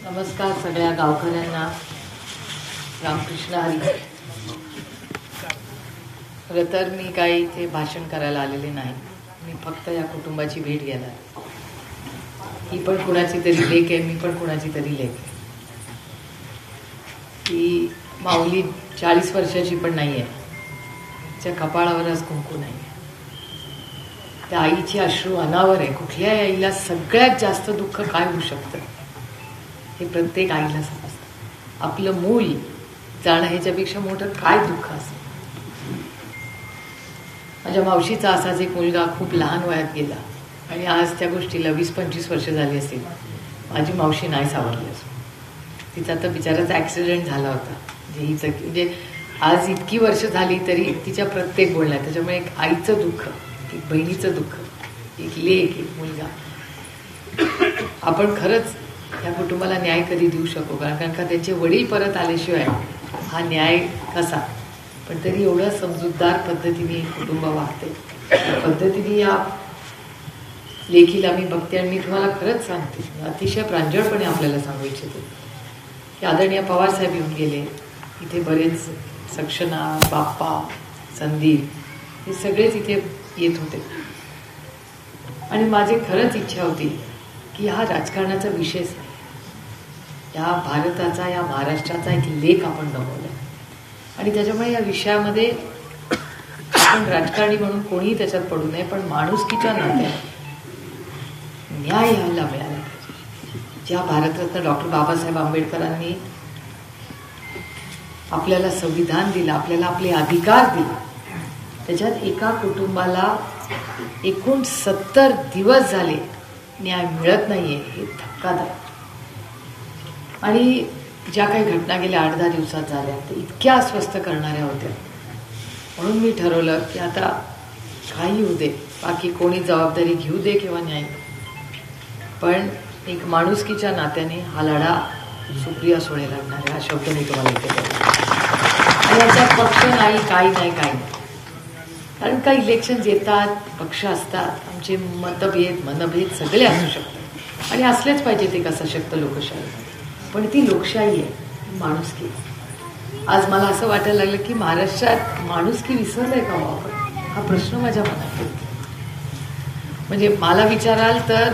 नमस्कार सगळ्या गावकऱ्यांना. रामकृष्ण हरी. खरं तर मी काही इथे भाषण करायला आलेले नाही. मी फक्त या कुटुंबाची भेट घ्यायला. ही पण कुणाची तरी लेक आहे, मी पण कुणाची तरी लेक आहे. ती माऊली 40 वर्षाची पण नाही आहे. तिच्या कपाळावरच कुंकू नाही आहे. त्या आईची अश्रू अनावर आहे. कुठल्याही आईला सगळ्यात जास्त दुःख काय होऊ शकतं हे प्रत्येक आईला समजतं. आपलं मूल जाणं ह्याच्यापेक्षा मोठं काय दुःख असतं. माझ्या मावशीचा असाच एक मुलगा खूप लहान वयात गेला आणि आज त्या गोष्टीला 20-25 वर्ष झाली असतील. माझी मावशी नाही सावरली असो. तिचा तर बिचाराचा ॲक्सिडेंट झाला होता. म्हणजे आज इतकी वर्ष झाली तरी तिच्या प्रत्येक बोलण्यात त्याच्यामुळे एक आईचं दुःख, एक बहिणीचं दुःख, एक लेक, एक मुलगा. आपण खरंच या कुटुंबाला न्याय कधी देऊ शकू कारण का त्यांचे वडील परत आल्याशिवाय हा न्याय कसा. पण तरी एवढं समजूतदार पद्धतीने कुटुंब वागते. त्या पद्धतीने या लेखीला मी बघते आणि मी तुम्हाला खरंच सांगते, अतिशय प्रांजळपणे आपल्याला सांगू इच्छिते की आदरणीय पवारसाहेब येऊन गेले. इथे बरेच सक्षना, बाप्पा, संदीप हे सगळेच इथे येत होते आणि माझी खरंच इच्छा होती की हा राजकारणाचा विषयच नाही. या भारताचा, या महाराष्ट्राचा एक लेख आपण गमावला आणि त्याच्यामुळे या विषयामध्ये आपण राजकारणी म्हणून कोणीही त्याच्यात पडू नये, पण माणुसकीच्या नात्याने न्याय यायला मिळाला पाहिजे. ज्या भारतरत्न डॉक्टर बाबासाहेब आंबेडकरांनी आपल्याला संविधान दिलं, आपल्याला आपले अधिकार दिले, त्याच्यात एका कुटुंबाला एकूण 70 दिवस झाले न्याय मिळत नाहीये हे धक्कादायक. आणि ज्या काही घटना गेल्या 8-10 दिवसात झाल्या ते इतक्या अस्वस्थ करणाऱ्या होत्या. म्हणून मी ठरवलं की आता काही होऊ दे, बाकी कोणी जबाबदारी घेऊ दे किंवा न्याय, पण एक माणुसकीच्या नात्याने हा लढा सुप्रिया सुळे लढणार आहे. हा शब्द मी तुम्हाला इथे बोलतो. आणि याच्यात पक्ष नाही, काही नाही, काही नाही. कारण का इलेक्शन्स येतात, पक्ष असतात, आमचे मतभेद, मनभेद सगळे असू शकतात आणि असलेच पाहिजे ते कसं शकतं लोकशाही. पण ती लोकशाही आहे, माणुसकी. आज मला असं वाटायला लागलं की महाराष्ट्रात माणुसकी विसरलंय का हो आपण, हा प्रश्न माझ्या मनात येतो. म्हणजे मला विचाराल तर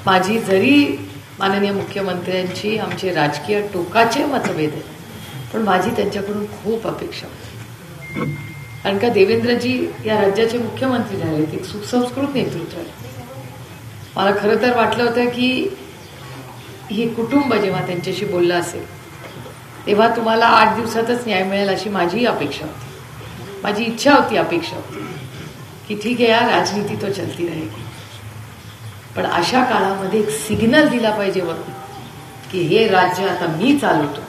माझी जरी माननीय मुख्यमंत्र्यांची आमचे राजकीय टोकाचे मतभेद आहेत, पण माझी त्यांच्याकडून खूप अपेक्षा होती. कारण का देवेंद्रजी या राज्याचे मुख्यमंत्री झाले, एक सुसंस्कृत नेतृत्व आहे. मला खरं तर वाटलं होतं की हे कुटुंब जेव्हा त्यांच्याशी बोललं असेल तेव्हा तुम्हाला 8 दिवसातच न्याय मिळेल अशी माझी अपेक्षा होती, माझी इच्छा होती, अपेक्षा होती की ठीक आहे यार, राजनीती तो चलती रहेगी. पण अशा काळामध्ये एक सिग्नल दिला पाहिजे वरून की हे राज्य आता मी चालवतो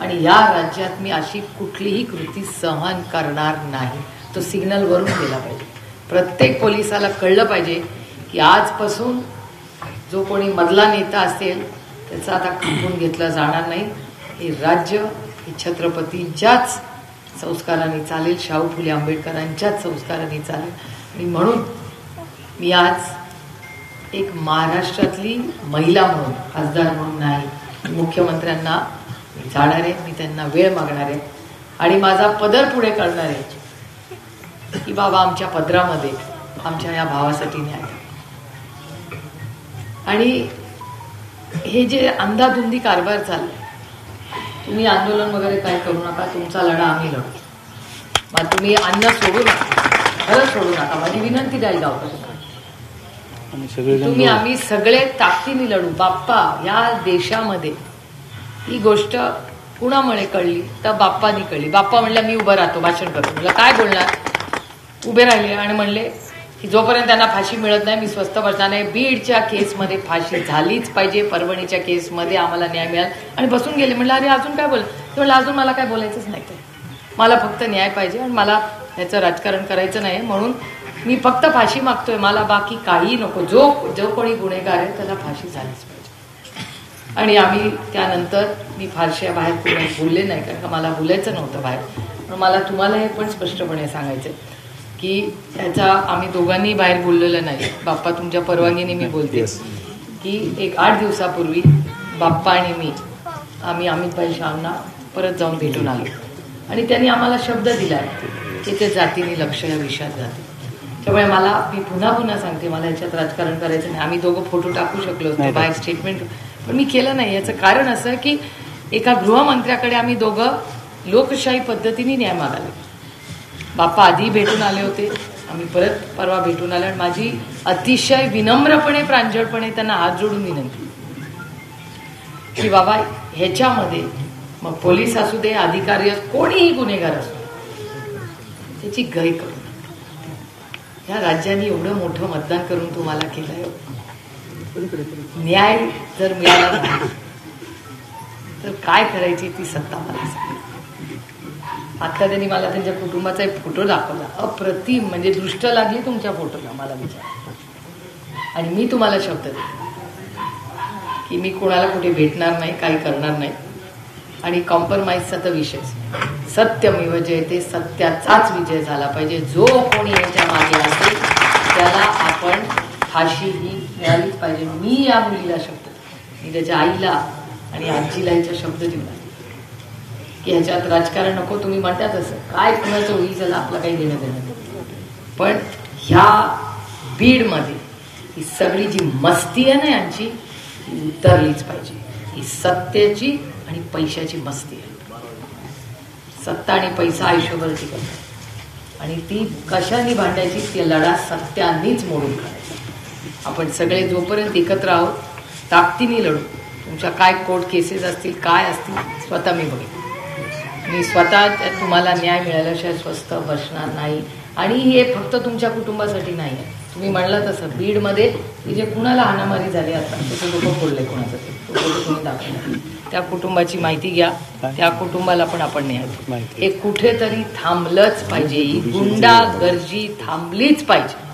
आणि या राज्यात मी अशी कुठलीही कृती सहन करणार नाही. तो सिग्नल वरून दिला पाहिजे. प्रत्येक पोलिसाला कळलं पाहिजे की आजपासून जो कोणी मधला नेता असेल त्याचं आता खपवून घेतलं जाणार नाही. हे राज्य हे छत्रपतींच्याच संस्काराने चालेल, शाहू फुले आंबेडकरांच्याच संस्काराने चालेल. आणि म्हणून मी आज एक महाराष्ट्रातली महिला म्हणून, खासदार म्हणून नाही, मुख्यमंत्र्यांना जाणार आहे, मी त्यांना वेळ मागणार आहे आणि माझा पदर पुढे करणार आहे की बाबा आमच्या पदरामध्ये आमच्या या भावासाठी न्याय. आणि हे जे अंधाधुंदी कारभार चाललाय, तुम्ही आंदोलन वगैरे काय करू नका, तुमचा लढा आम्ही लढू. मग तुम्ही अन्न सोडू नका, खरंच सोडू नका. माझी विनंती राहील गावकऱ्यांना, तुम्ही आम्ही सगळे ताकदीने लढू. बाप्पा या देशामध्ये ही गोष्ट कुणामुळे कळली तर बाप्पानी कळली. बाप्पा म्हणला मी उभं राहतो, भाषण करतो. म्हणलं काय बोलणार. उभे राहिले आणि म्हणले की जोपर्यंत त्यांना फाशी मिळत नाही मी स्वस्थ बसणार नाही. बीडच्या केसमध्ये फाशी झालीच पाहिजे, परभणीच्या केसमध्ये आम्हाला न्याय मिळाला आणि बसून गेले. म्हणलं अरे अजून काय बोल. ते म्हणलं अजून मला काय बोलायचंच नाही, मला फक्त न्याय पाहिजे आणि मला ह्याचं राजकारण करायचं नाही, म्हणून मी फक्त फाशी मागतोय, मला बाकी काही नको. जो कोणी गुन्हेगार आहे त्याला फाशी झालीच पाहिजे. आणि आम्ही त्यानंतर मी फारशा बाहेर कोणी बोलले नाही कारण का मला बोलायचं नव्हतं बाहेर. पण मला तुम्हाला हे पण स्पष्टपणे सांगायचं की त्याचा आम्ही दोघांनी बाहेर बोललेलं नाही. बाप्पा तुमच्या परवानगीने मी बोलते की एक 8 दिवसापूर्वी बाप्पा आणि मी आम्ही अमितभाई शाहना परत जाऊन भेटून आलो आणि त्यांनी आम्हाला शब्द दिला की ते जातीने लक्ष या विषयात जाते. त्यामुळे मी पुन्हा सांगते, मला याच्यात राजकारण करायचं नाही. आम्ही दोघं फोटो टाकू शकलो होतो बाहेर स्टेटमेंट, पण मी केलं नाही. याचं कारण असं की एका गृहमंत्र्याकडे आम्ही दोघं लोकशाही पद्धतीने न्याय मागायला. बाप्पा आधी भेटून आले होते, आम्ही परत परवा भेटून आलो आणि माझी अतिशय विनम्रपणे प्रांजळपणे त्यांना हात जोडून विनंती की बाबा ह्याच्यामध्ये मग पोलीस असू दे, अधिकारी कोणीही गुन्हेगार असू त्याची गय करू. या राज्याने एवढं मोठं मतदान करून तुम्हाला केलंय, न्याय जर मिळाला नाही तर काय करायची ती सत्ता मला सांग. आता त्यांनी मला त्यांच्या कुटुंबाचा एक फोटो दाखवला, अप्रतिम, म्हणजे दृष्ट लागली तुमच्या फोटोला मला विचार. आणि मी तुम्हाला शब्द देते की मी कोणाला कुठे भेटणार नाही, काही करणार नाही आणि कॉम्प्रोमाइजचा तर विषयच नाही. सत्यमेव जयते, सत्याचाच विजय झाला पाहिजे. जो कोणी याच्या मागे असेल त्याला आपण फाशी ही मिळालीच पाहिजे. मी या मुलीला शब्द, मी त्याच्या आईला आणि आजीला याचा शब्द दिला की ह्याच्यात राजकारण नको. तुम्ही म्हणतात असं काय कुणाचं होईल त्याला आपलं काही देणं देणं नाही, पण ह्या बीडमध्ये ही सगळी जी मस्ती आहे ना यांची ती उतरलीच पाहिजे. ही सत्तेची आणि पैशाची मस्ती आहे. सत्ता आणि पैसा आयुष्यभर टिकत आणि ती कशाने भांडायची, ती लढा सत्यानीच मोडून काढायचा. आपण सगळे जोपर्यंत एकत्र आहोत ताकदीने लढू. तुमच्या काय कोर्ट केसेस असतील, काय असतील, स्वतः मी बघेन. मी स्वतः तुम्हाला न्याय मिळाल्याशिवाय स्वस्थ बसणार नाही. आणि हे फक्त तुमच्या कुटुंबासाठी नाही आहे. तुम्ही म्हणलं तसं बीडमध्ये जे कुणाला हाणामारी झाली आता त्याचं डोकं फोडलंय कुणाचं, ते तुम्ही दाखवलं, त्या कुटुंबाची माहिती घ्या. त्या कुटुंबाला पण आपण न्याय, हे कुठेतरी थांबलंच पाहिजे. ही गुंडागर्दी थांबलीच पाहिजे.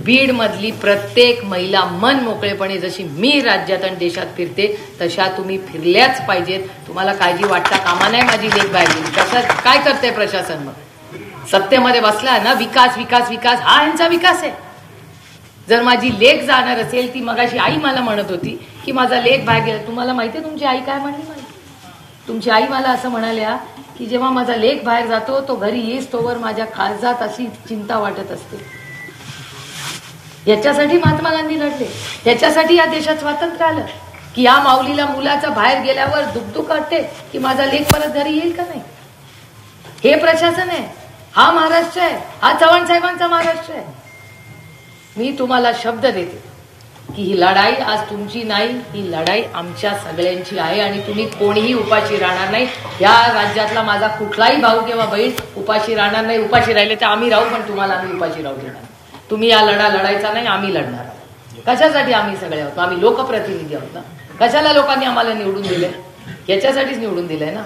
बीड मधली प्रत्येक महिला मन मोकळेपणे जशी मी राज्यात आणि देशात फिरते तशा तुम्ही फिरल्याच पाहिजेत. तुम्हाला काळजी वाटता कामा नाही माझी लेख बाहेर. कसं काय करते प्रशासन? मग सत्तेमध्ये बसला ना, विकास विकास विकास हा यांचा विकास आहे. जर माझी लेख जाणार असेल, ती मगाशी आई मला म्हणत होती की माझा लेख बाहेर गेला. तुम्हाला माहितीये तुमची आई काय म्हणली? मला तुमची आई मला असं म्हणाल्या की जेव्हा माझा लेख बाहेर जातो तो घरी येईस तोवर माझ्या काळजात अशी चिंता वाटत असते. याच्यासाठी महात्मा गांधी लढले, याच्यासाठी या देशात स्वातंत्र्य आलं की या माऊलीला मुलाचा बाहेर गेल्यावर दुखदुख वाटते की माझा लेख परत घरी येईल का नाही. हे प्रशासन आहे, हा महाराष्ट्र आहे, हा चव्हाण साहेबांचा महाराष्ट्र आहे. मी तुम्हाला शब्द देते की ही लढाई आज तुमची नाही, ही लढाई आमच्या सगळ्यांची आहे आणि तुम्ही कोणीही उपाशी राहणार नाही. या राज्यातला माझा कुठलाही भाऊ किंवा बहीण उपाशी राहणार नाही. उपाशी राहिले तर आम्ही राहू, पण तुम्हाला आम्ही उपाशी राहू देणार. तुम्ही या लढा लढायचा नाही, आम्ही लढणार आहोत. कशासाठी आम्ही सगळे आहोत? आम्ही लोकप्रतिनिधी आहोत ना. कशाला लोकांनी आम्हाला निवडून दिले? याच्यासाठीच निवडून दिलंय ना.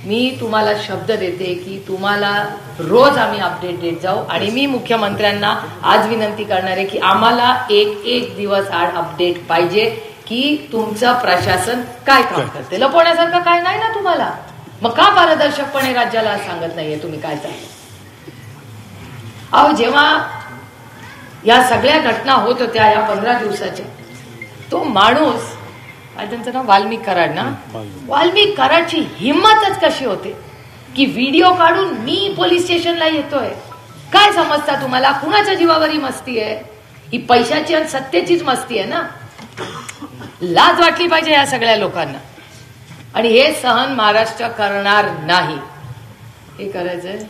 मी तुम्हाला शब्द देते की तुम्हाला रोज आम्ही अपडेट देत जाऊ. आणि मी मुख्यमंत्र्यांना आज विनंती करणार आहे की आम्हाला एक दिवस आड अपडेट पाहिजे की तुमचं प्रशासन काय काम करते. लपवण्यासारखं काय नाही ना तुम्हाला. मग का पारदर्शकपणे राज्याला सांगत नाहीये तुम्ही काय चाललं? अहो, जेव्हा या सगळ्या घटना होत होत्या या 15 दिवसाच्या, तो माणूस काय त्यांचं नाव वाल्मिक कराड ना, वाल्मिक कराडची हिंमतच कशी होते की व्हिडिओ काढून मी पोलीस स्टेशनला येतोय. काय समजता तुम्हाला? कुणाच्या जीवावर ही मस्ती आहे? ही पैशाची आणि सत्तेचीच मस्ती आहे ना. लाज वाटली पाहिजे या सगळ्या लोकांना. आणि हे सहन महाराष्ट्र करणार नाही. हे करायचंय.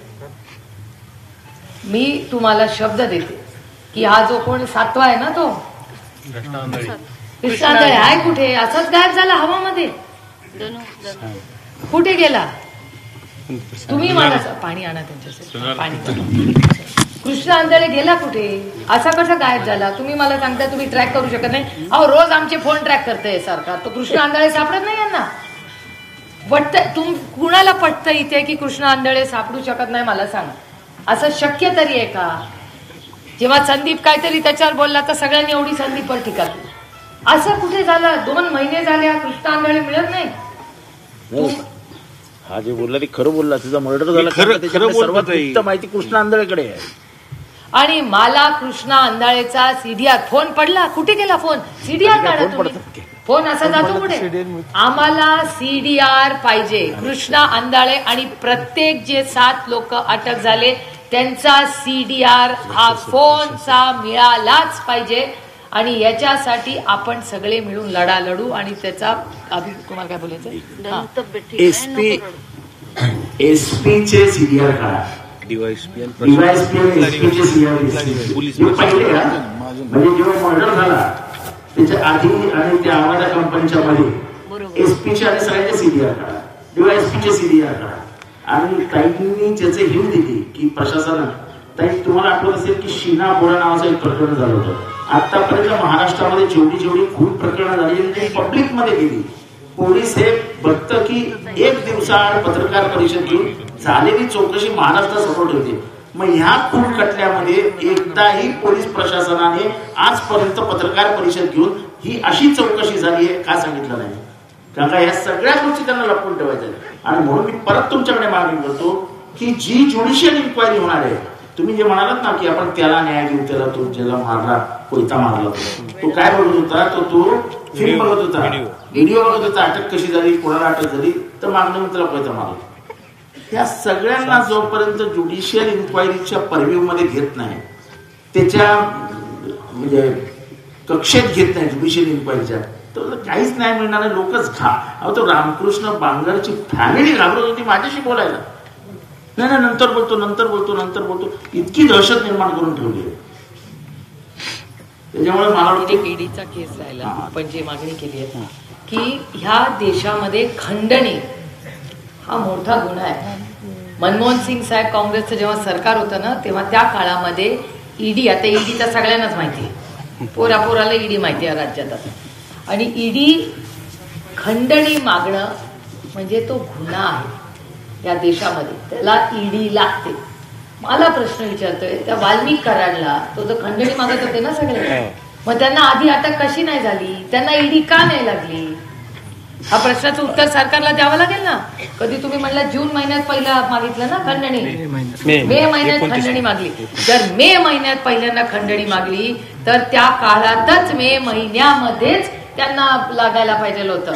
मी तुम्हाला शब्द देते की हा जो कोण 7वा आहे ना, तो कृष्णांदळे आहे कुठे? असाच गायब झाला हवामध्ये. कुठे गेला? तुम्ही मला पाणी आणा त्यांच्यासाठी. पाणी कृष्णांदळे गेला कुठे? असा कसा गायब झाला? तुम्ही मला सांगता तुम्ही ट्रॅक करू शकत नाही. अहो, रोज आमचे फोन ट्रॅक करते सरकार. तो कृष्णांदळे सापडत नाही यांना. पटत कुणाला पटतं इथे की कृष्णांदळे सापडू शकत नाही? मला सांगा, असं शक्य तरी आहे का? जेव्हा संदीप काहीतरी त्याच्यावर बोलला तर सगळ्यांनी एवढी संदीपवर टीका केली. असं कुठे झालं? 2 महिने झाले कृष्णांदळे मिळत नाही. हा जे बोलला ते खरं बोलला, तुझा मर्डर झाला, सर्वात गुप्त माहिती कृष्णा आंधळेकडे आहे. आणि मला कृष्णा आंधळेचा सीडीआर फोन पडला, कुठे गेला फोन? सीडीआर काढा तुम्ही. फोन असा जातो पुढे. आम्हाला सीडीआर पाहिजे. कृष्णा आंधळे आणि प्रत्येक जे 7 लोक अटक झाले त्यांचा सीडीआर हा फोनचा मिळालाच पाहिजे. आणि याच्यासाठी आपण सगळे मिळून लढा लढू. आणि त्याचा तुम्हाला काय बोलायचं? एसपीचे सीडीआर काढा, म्हणजे जेव्हा मर्डर झाला त्याच्या आधी आणि त्या आवाजा कंपनीच्या मध्ये एसपीचे आणि सगळ्यांचे सीडीआर काढा, डीवायएसपीचे सीडीआर काढा. आणि ताईंनी त्याचे हिंट दिली की प्रशासनानं, ताई तुम्हाला आठवत असेल की शीना बोरा नावाचं एक प्रकरण झालं होतं. आतापर्यंत महाराष्ट्रामध्ये जेवढी खूप प्रकरणं झाली ती पब्लिक मध्ये गेली. पोलीस हे बघतं की एक दिवसाआड पत्रकार परिषद घेऊन झालेली चौकशी महाराष्ट्रासमोर ठेवते. मग ह्या खूप खटल्यामध्ये एकदाही पोलीस प्रशासनाने आजपर्यंत पत्रकार परिषद घेऊन ही अशी चौकशी झाली आहे का सांगितलं नाही. कारण का या सगळ्या गोष्टी त्यांना लपवून ठेवायच्या. आणि म्हणून मी परत तुमच्याकडे मागणी करतो की जी ज्युडिशियल इन्क्वायरी होणार आहे, तुम्ही जे म्हणालात ना की आपण त्याला न्याय देऊ, त्याला तो ज्याला मारला कोयता मारला तो काय बघत होता, तो फिल्म बघत होता, व्हिडिओ बघत होता, अटक कशी झाली, कोणाला अटक झाली, तर मागणं त्याला कोयता मारला. या सगळ्यांना जोपर्यंत ज्युडिशियल इन्क्वायरीच्या परव्ह्यू मध्ये घेत नाही, त्याच्या म्हणजे कक्षेत घेत नाही ज्युडिशियल इन्क्वायरीच्या, तर काहीच नाही मिळणार. लोकच तो रामकृष्ण बांगरची फॅमिली घाबरत होती माझ्याशी बोलायला. नाही नंतर बोलतो इतकी दहशत निर्माण करून ठेवली आहे. त्याच्यामुळे मला वाटतं ईडीचा केस राहिला. आपण जी मागणी केली आहे की ह्या देशामध्ये खंडणी हा मोठा गुन्हा आहे. मनमोहन सिंग साहेब काँग्रेसचं जेव्हा सरकार होतं ना तेव्हा त्या काळामध्ये ईडी, आता ईडी तर सगळ्यांनाच माहिती आहे, पोराला ईडी माहिती आहे राज्यात आता. आणि ईडी खंडणी मागणं म्हणजे तो गुन्हा आहे या देशामध्ये, त्याला ईडी लागते. मला प्रश्न विचारतोय त्या वाल्मिक कराडला तो जर खंडणी मागत होते ना सगळे, मग त्यांना आधी अटक कशी नाही झाली, त्यांना ईडी का नाही लागली? हा प्रश्नाचं उत्तर सरकारला द्यावं लागेल ना. कधी तुम्ही म्हणला जून महिन्यात पहिला मागितलं ना खंडणी, मे महिन्यात खंडणी मागली. जर मे महिन्यात पहिल्यांदा खंडणी मागली तर त्या काळातच मे महिन्यामध्येच त्यांना लागायला पाहिजे होतं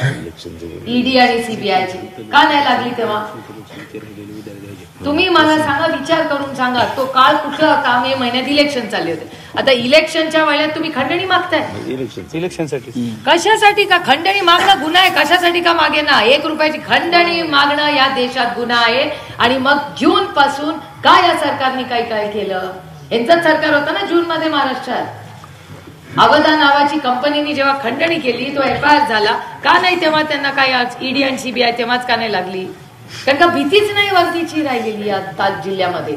ईडी आणि सीबीआयची. का नाही लागली तेव्हा? तुम्ही मला सांगा, विचार करून सांगा. तो काळ कुठला होता? मे महिन्यात इलेक्शन चालले होते. आता इलेक्शनच्या वेळेत तुम्ही खंडणी मागताय इलेक्शनसाठी. कशासाठी? का खंडणी मागणं गुन्हा आहे? कशासाठी का मागे ना 1 रुपयाची खंडणी मागणं या देशात गुन्हा आहे. आणि मग जून पासून का या सरकारने काय केलं? यांचंच सरकार होतं ना जून मध्ये महाराष्ट्रात. अवधा नावाची कंपनीने जेव्हा खंडणी केली तो एफआयआर झाला का नाही? तेव्हा त्यांना काय ईडी आणि सीबीआय तेव्हाच का नाही लागली? कारण का भीतीच नाही वरतीची राहिलेली या जिल्ह्यामध्ये.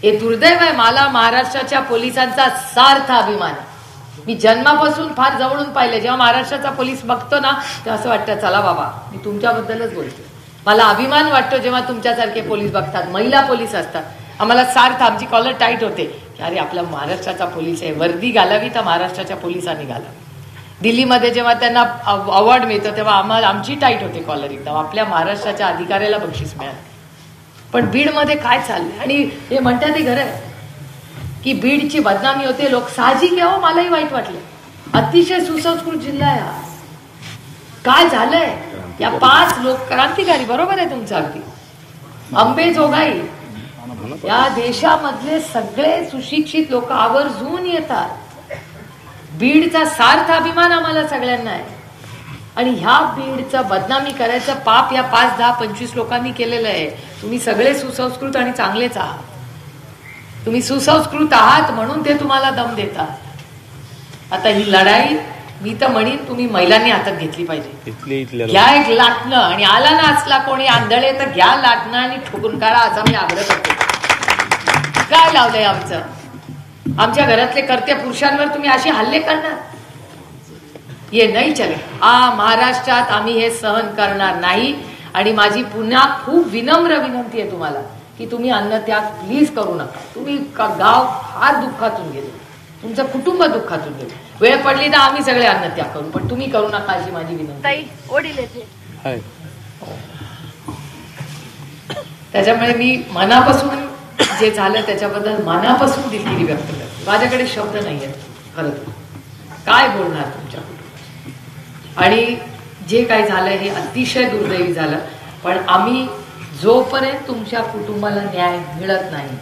हे दुर्दैव आहे. मला महाराष्ट्राच्या पोलिसांचा सार्थ अभिमान आहे. मी जन्मापासून फार जवळून पाहिले. जेव्हा महाराष्ट्राचा पोलीस बघतो ना तेव्हा असं वाटतं चला बाबा, मी तुमच्याबद्दलच बोलते. मला अभिमान वाटतो जेव्हा तुमच्यासारखे पोलीस बघतात, महिला पोलीस असतात. आम्हाला सार्थ, आमची कॉलर टाईट होते की अरे आपला महाराष्ट्राचा पोलीस आहे, वर्दी घालावी तर महाराष्ट्राच्या पोलिसांनी घालावी. दिल्लीमध्ये जेव्हा त्यांना अवॉर्ड मिळतो तेव्हा आमची टाईट होते कॉलर एकदम, आपल्या महाराष्ट्राच्या अधिकाऱ्याला बक्षीस मिळालं. पण बीडमध्ये काय चाललंय? आणि हे म्हणतात ते खरं आहे की बीडची बदनामी होते. लोक साहजिक आहे, मलाही वाईट वाटलं. अतिशय सुसंस्कृत जिल्हा आहे. काय झालंय? या 5 लोक क्रांतिकारी, बरोबर आहे तुमचं अगदी, अंबेजोगाई, या देशामधले सगळे सुशिक्षित लोक आवर्जून येतात. बीडचा सार्थ अभिमान आम्हाला सगळ्यांना आहे. आणि ह्या बीडचा बदनामी करायचं पाप या 5, 10, 25 लोकांनी केलेलं आहे. तुम्ही सगळे सुसंस्कृत आणि चांगलेच आहात. तुम्ही सुसंस्कृत आहात म्हणून ते तुम्हाला दम देतात. आता ही लढाई मी तर म्हणीन तुम्ही महिलांनी हातात घेतली पाहिजे. घ्या एक लाटणं, आणि आला ना असला कोणी आंधळे तर घ्या लाटणं आणि ठोकून काढा, असा मी आग्रह करते. काय लावलंय आमचं? आमच्या घरातले कर्त्या पुरुषांवर तुम्ही असे हल्ले करणार? ये नाही चले. महाराष्ट्रात आम्ही हे सहन करणार नाही. आणि माझी पुन्हा खूप विनम्र विनंती आहे तुम्हाला की तुम्ही अन्नत्याग प्लीज करू नका. तुम्ही गाव फार दुःखातून गेले, तुमचं कुटुंब दुःखातून गेले. वेळ पडली तर आम्ही सगळे अन्नत्याग करू, पण तुम्ही करू नका अशी माझी विनंती. त्याच्यामुळे मी मनापासून जे झालं त्याच्याबद्दल मनापासून दिलगिरी व्यक्त करते. माझ्याकडे शब्द नाही आहेत खरं तर. काय बोलणार तुमच्या कुटुंबात. आणि जे काही झालं हे अतिशय दुर्दैवी झालं. पण आम्ही जोपर्यंत तुमच्या कुटुंबाला न्याय मिळत नाही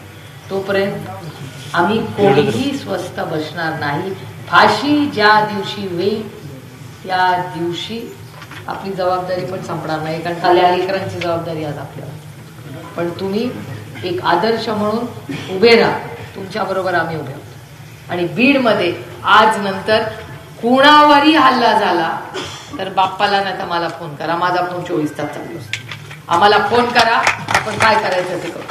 तोपर्यंत आम्ही कोणीही स्वस्थ बसणार नाही. फाशी ज्या दिवशी होईल त्या दिवशी आपली जबाबदारी पण संपणार नाही, कारण खाली लेकरांची जबाबदारी आज आपल्याला. पण तुम्ही एक आदर्श म्हणून उभे राहा. तुमच्या बरोबर आम्ही उभे आहोत. आणि बीडमध्ये आज नंतर कुणावरही हल्ला झाला तर बाप्पाला नाही तर मला फोन करा. माझा फोन 24 तास चालू असतो. आम्हाला फोन करा, आपण काय करायचं ते करू.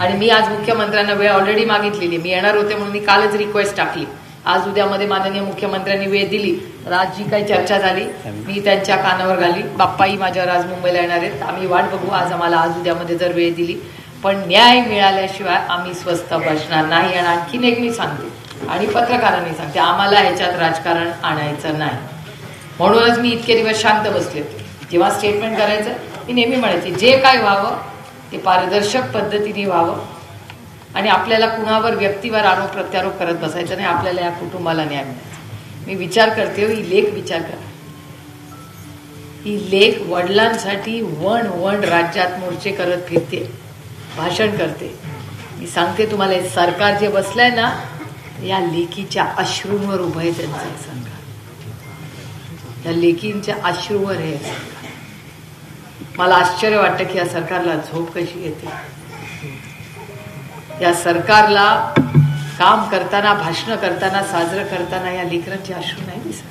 आणि मी आज मुख्यमंत्र्यांना वेळ ऑलरेडी मागितलेली. मी येणार होते म्हणून मी कालच रिक्वेस्ट टाकली. आज उद्यामध्ये माननीय मुख्यमंत्र्यांनी वेळ दिली तर आज जी काही चर्चा झाली मी त्यांच्या कानावर घाली. बाप्पाही माझ्यावर आज मुंबईला येणार आहेत. आम्ही वाट बघू. आज आम्हाला आज उद्यामध्ये जर वेळ दिली, पण न्याय मिळाल्याशिवाय आम्ही स्वस्थ बसणार नाही. आणि आणखीन एक मी सांगते आणि पत्रकारांनी सांगते, आम्हाला ह्याच्यात राजकारण आणायचं नाही. म्हणूनच मी इतके दिवस शांत बसले होते. जेव्हा स्टेटमेंट करायचं मी नेहमी म्हणायचे जे काय व्हावं ते पारदर्शक पद्धतीने व्हावं. आणि आपल्याला कुणावर व्यक्तीवर आरोप प्रत्यारोप करत बसायचं नाही. आपल्याला या कुटुंबाला न्याय मिळायचा. मी विचार करते, ही लेक विचार करा. ही लेक वडिलांसाठी वण राज्यात मोर्चे करत फिरते, भाषण करते. मी सांगते तुम्हाला, हे सरकार जे बसलंय ना या लेकीच्या अश्रूंवर उभं आहे. त्यांचं हे सरकार या लेकींच्या अश्रूवर आहे सरकार. मला आश्चर्य वाटतं की या सरकारला झोप कशी येते. या सरकारला काम करताना, भाषण करताना, साजरं करताना या लेकरांची अश्रू नाही दिसत.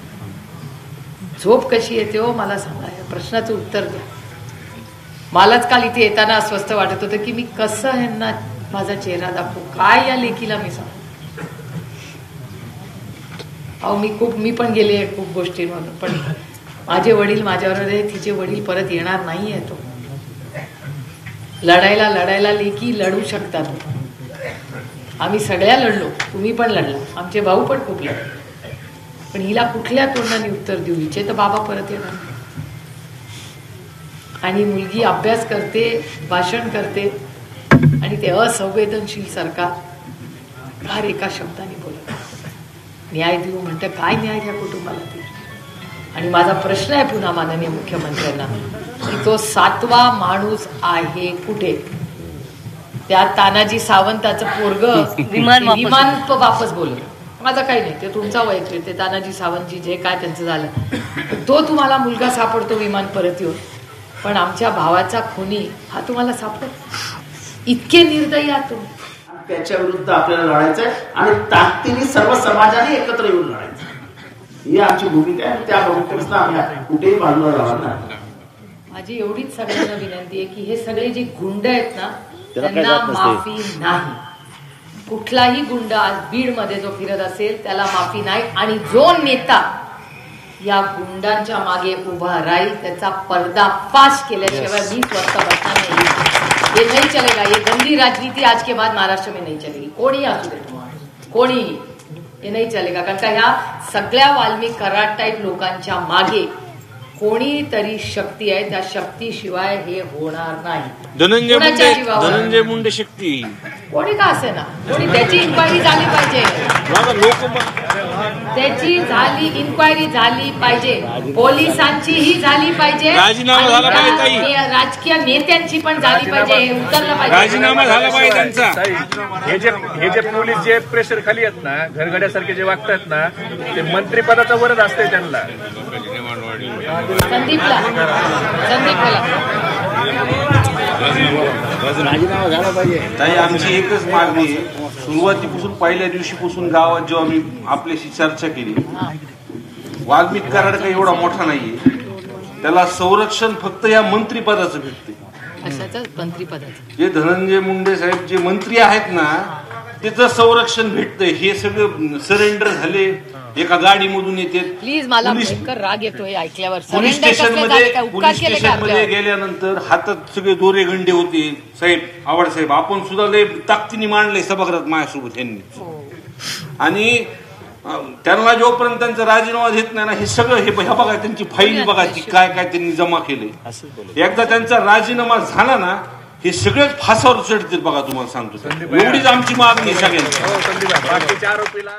झोप कशी येते हो मला सांगा. या प्रश्नाचं उत्तर द्या. मलाच काल इथे येताना अस्वस्थ वाटत होतं की मी कसं ह्यांना माझा चेहरा दाखवू, काय या लेकीला मी सांगू. अहो मी पण गेले खूप गोष्टींमधून, पण माझे वडील माझ्यावर आहे, तिचे वडील परत येणार नाहीये. तो लढायला लेकी लढू शकतात. आम्ही सगळ्या लढलो, तुम्ही पण लढला, आमचे भाऊ पण खूप लढले. पण हिला कुठल्या तोंडाने उत्तर देऊ इच्छे तर बाबा परत येणार. आणि मुलगी अभ्यास करते, भाषण करते, आणि ते असंवेदनशील सरकार फार एका शब्दाने बोलत न्याय देऊ म्हणतं. काय न्याय या कुटुंबाला देऊ. आणि माझा प्रश्न आहे पुन्हा माननीय मुख्यमंत्र्यांना की तो 7वा माणूस आहे कुठे. त्या तानाजी सावंताचं पोरग विमान वापस बोलवलं. माझं काही नाही, ते तुमचा वैयक्तिक, ते तानाजी सावंतजी जे काय त्यांचं झालं तो तुम्हाला मुलगा सापडतो विमान परत येऊन, पण आमच्या भावाचा खूनी हा तुम्हाला सापडतो. इतके निर्दयी आहात तुम्ही. त्याच्या विरुद्ध आपल्याला लढायचं आहे आणि ताकदीने सर्व समाजाने एकत्र येऊन लढायचं. ही आमची भूमिका आहे. त्या भूमिकेपासून आम्ही कुठेही बाजूला राहणार नाही. माझी एवढीच सगळ्यांना विनंती आहे की हे सगळे जे गुंड आहेत ना त्यांना माफी नाही. कुठलाही गुंड आज बीडमध्ये जो फिरत असेल त्याला माफी नाही. आणि जो नेता या गुंडांच्या मागे उभा राहील त्याचा पर्दाफाश केल्याशिवाय मी स्वस्त बसणार नाही. ये नहीं चलेगा. ये गंदी राजनीति आज के बाद महाराष्ट्र में नहीं चलेगी. कोणी असू दे, कोणी, हे नाही चलेगा. कारण का ह्या सगळ्या वाल्मिक कराड टाईप लोकांच्या मागे कोणीतरी शक्ती आहे. त्या शक्तीशिवाय हे होणार नाही. धनंजय मुंडे शक्ती कोणी का असे ना, कोणी त्याची इन्क्वायरी झाली पाहिजे. त्याची इन्क्वायरी झाली पाहिजे. पोलिसांचीही झाली पाहिजे. राजकीय नेत्यांची पण झाली पाहिजे. उतरलं पाहिजे. राजीनामा झाला पाहिजे त्यांचा. हे जे पोलीस जे प्रेशर खाली आहेत ना, घरगड्यासारखे जे वागतात ना, ते मंत्रिपदाचा वरच असते त्यांना. संदीपला राजीनामा झाला पाहिजे. ताई आमची एकच मागणी आहे. सुरुवातीपासून पहिल्या दिवशीपासून गावात जेव्हा आम्ही आपल्याशी चर्चा केली, वाल्मिक कराड काही एवढा मोठा नाहीये, त्याला संरक्षण फक्त या मंत्रिपदाचं भेटते. मंत्रिपदाचं जे धनंजय मुंडे साहेब जे मंत्री आहेत ना त्याचं संरक्षण भेटतंय. हे सगळं सरेंडर झाले, एका गाडीमधून येते. प्लीज मला भयंकर राग येतोय ऐकल्यावर. पोलीस स्टेशनमध्ये गेल्यानंतर हातात सगळे दोरे गंडे होते. साहेब आवड साहेब आपण सुद्धा लय ताकदीने मांडले सभागृहात माझ्यासोबत यांनी. आणि त्यांना जोपर्यंत त्यांचा राजीनामा देत नाही ना, हे सगळं हे बघा त्यांची फाईल बघा ती काय काय त्यांनी जमा केले. एकदा त्यांचा राजीनामा झाला ना हे सगळेच फासावर चढतील बघा, तुम्हाला सांगतो. एवढीच आमची मागणी सगळ्यांची. संदीप बाकीच्या आरोपीला